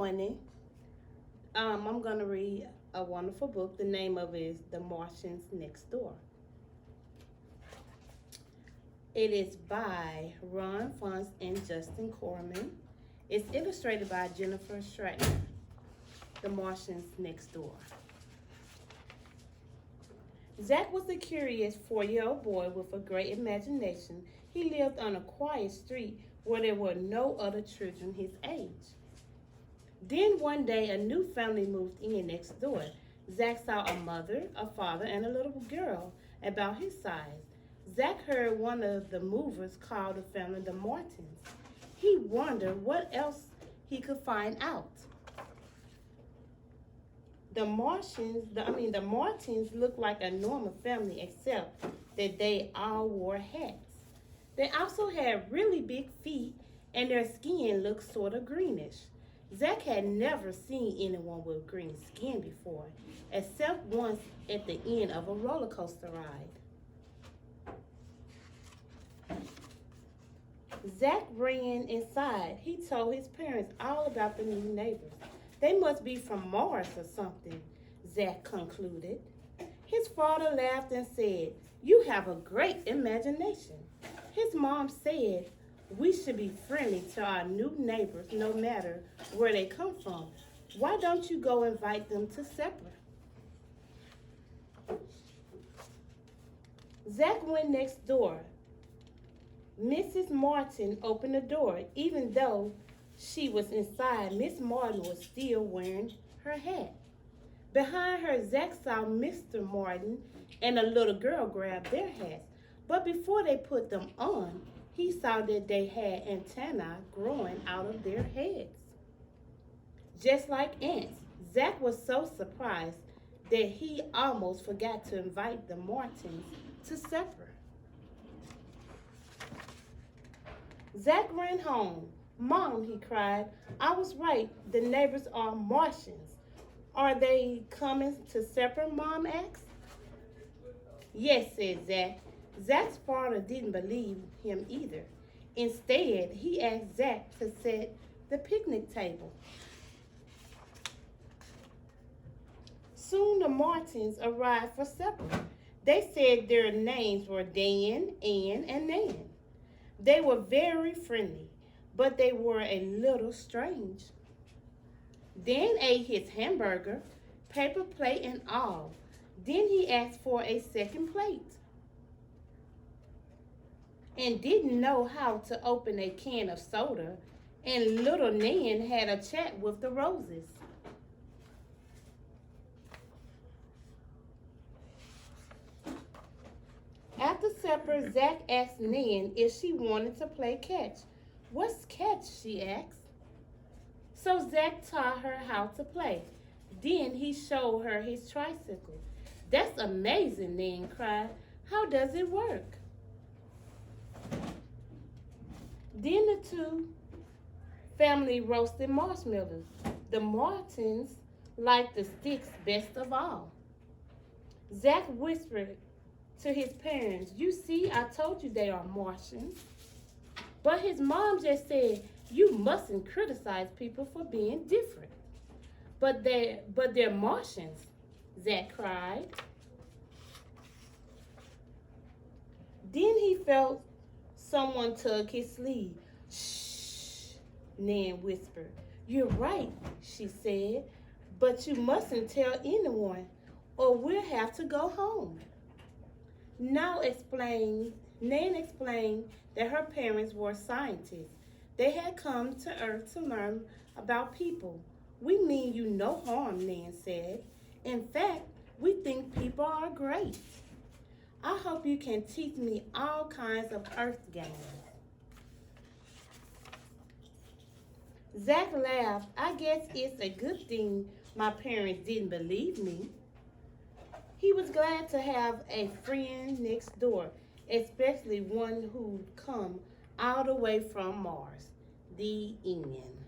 morning. I'm going to read a wonderful book. The name of it is The Martians Next Door. It is by Ron Funz and Justine Korman. It's illustrated by Jennifer Shree. The Martians Next Door. Zach was a curious 4-year-old boy with a great imagination. He lived on a quiet street where there were no other children his age. Then one day, a new family moved in next door. Zach saw a mother, a father, and a little girl about his size. Zach heard one of the movers call the family the Martins. He wondered what else he could find out. The Martins looked like a normal family except that they all wore hats. They also had really big feet and their skin looked sort of greenish. Zach had never seen anyone with green skin before, except once at the end of a roller coaster ride. Zach ran inside. He told his parents all about the new neighbors. They must be from Mars or something, Zach concluded. His father laughed and said, "You have a great imagination." His mom said, "We should be friendly to our new neighbors no matter where they come from. Why don't you go invite them to supper?" Zach went next door. Mrs. Martin opened the door. Even though she was inside, Miss Martin was still wearing her hat. Behind her, Zach saw Mr. Martin and a little girl grab their hats. But before they put them on, he saw that they had antennae growing out of their heads. Just like ants, Zach was so surprised that he almost forgot to invite the Martins to supper. Zach ran home. "Mom," he cried, "I was right. The neighbors are Martians." "Are they coming to supper?" Mom asked. "Yes," said Zach. Zach's father didn't believe him either. Instead, he asked Zach to set the picnic table. Soon the Martins arrived for supper. They said their names were Dan, Ann, and Nan. They were very friendly, but they were a little strange. Dan ate his hamburger, paper plate and all. Then he asked for a second plate and didn't know how to open a can of soda, and little Nan had a chat with the roses. After supper, Zach asked Nan if she wanted to play catch. "What's catch?" she asked. So Zach taught her how to play. Then he showed her his tricycle. "That's amazing," Nan cried. "How does it work?" Then the two family roasted marshmallows. The Martins liked the sticks best of all. Zach whispered to his parents, "You see, I told you they are Martians." But his mom just said, "You mustn't criticize people for being different." But they're Martians," Zach cried. Then he felt someone tug his sleeve. "Shh," Nan whispered. "You're right," she said, "but you mustn't tell anyone or we'll have to go home." Nan explained that her parents were scientists. They had come to Earth to learn about people. "We mean you no harm," Nan said. "In fact, we think people are great. I hope you can teach me all kinds of Earth games." Zach laughed. "I guess it's a good thing my parents didn't believe me." He was glad to have a friend next door, especially one who'd come all the way from Mars. The end.